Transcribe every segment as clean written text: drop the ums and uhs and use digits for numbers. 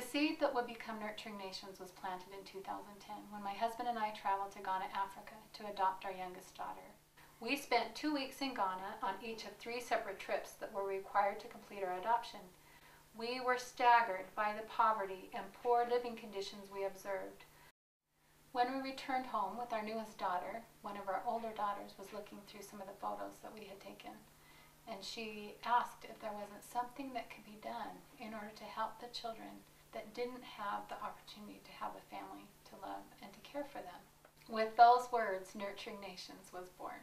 The seed that would become Nurturing Nations was planted in 2010 when my husband and I traveled to Ghana, Africa to adopt our youngest daughter. We spent 2 weeks in Ghana on each of 3 separate trips that were required to complete our adoption. We were staggered by the poverty and poor living conditions we observed. When we returned home with our newest daughter, one of our older daughters was looking through some of the photos that we had taken, and she asked if there wasn't something that could be done in order to help the children that didn't have the opportunity to have a family to love and to care for them. With those words, Nurturing Nations was born.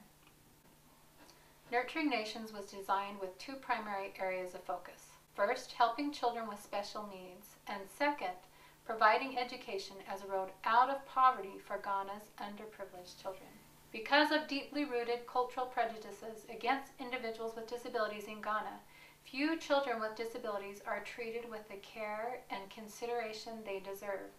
Nurturing Nations was designed with 2 primary areas of focus. First, helping children with special needs, and second, providing education as a road out of poverty for Ghana's underprivileged children. Because of deeply rooted cultural prejudices against individuals with disabilities in Ghana, few children with disabilities are treated with the care and consideration they deserve.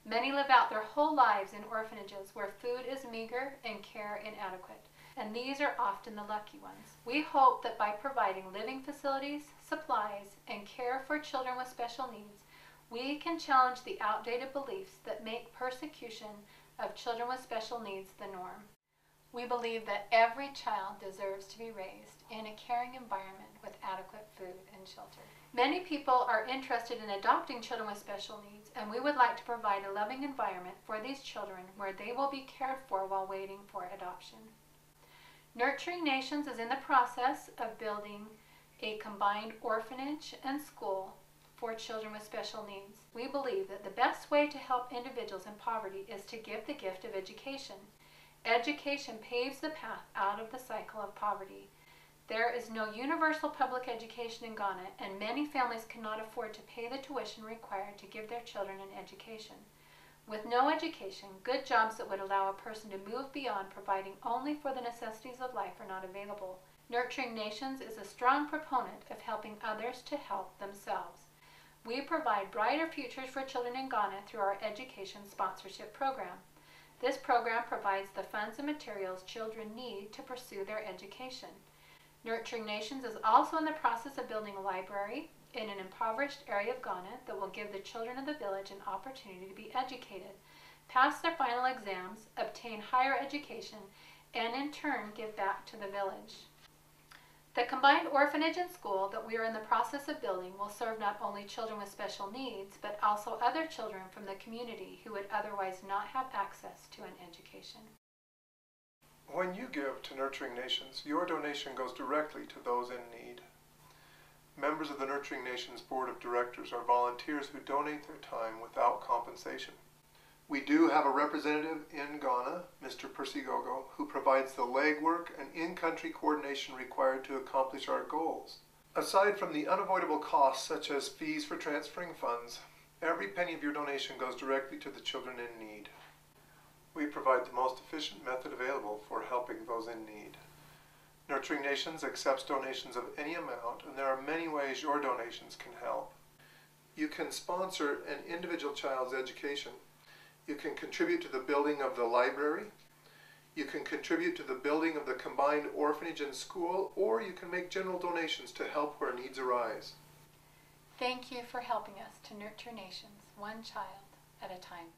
Many live out their whole lives in orphanages where food is meager and care inadequate, and these are often the lucky ones. We hope that by providing living facilities, supplies, and care for children with special needs, we can challenge the outdated beliefs that make persecution of children with special needs the norm. We believe that every child deserves to be raised in a caring environment with adequate food and shelter. Many people are interested in adopting children with special needs, and we would like to provide a loving environment for these children where they will be cared for while waiting for adoption. Nurturing Nations is in the process of building a combined orphanage and school for children with special needs. We believe that the best way to help individuals in poverty is to give the gift of education. Education paves the path out of the cycle of poverty. There is no universal public education in Ghana, and many families cannot afford to pay the tuition required to give their children an education. With no education, good jobs that would allow a person to move beyond providing only for the necessities of life are not available. Nurturing Nations is a strong proponent of helping others to help themselves. We provide brighter futures for children in Ghana through our education sponsorship program. This program provides the funds and materials children need to pursue their education. Nurturing Nations is also in the process of building a library in an impoverished area of Ghana that will give the children of the village an opportunity to be educated, pass their final exams, obtain higher education, and in turn give back to the village. The combined orphanage and school that we are in the process of building will serve not only children with special needs, but also other children from the community who would otherwise not have access to an education. When you give to Nurturing Nations, your donation goes directly to those in need. Members of the Nurturing Nations Board of Directors are volunteers who donate their time without compensation. We do have a representative in Ghana, Mr. Persigogo, who provides the legwork and in-country coordination required to accomplish our goals. Aside from the unavoidable costs such as fees for transferring funds, every penny of your donation goes directly to the children in need. We provide the most efficient method available for helping those in need. Nurturing Nations accepts donations of any amount, and there are many ways your donations can help. You can sponsor an individual child's education. You can contribute to the building of the library. You can contribute to the building of the combined orphanage and school, or you can make general donations to help where needs arise. Thank you for helping us to nurture nations, one child at a time.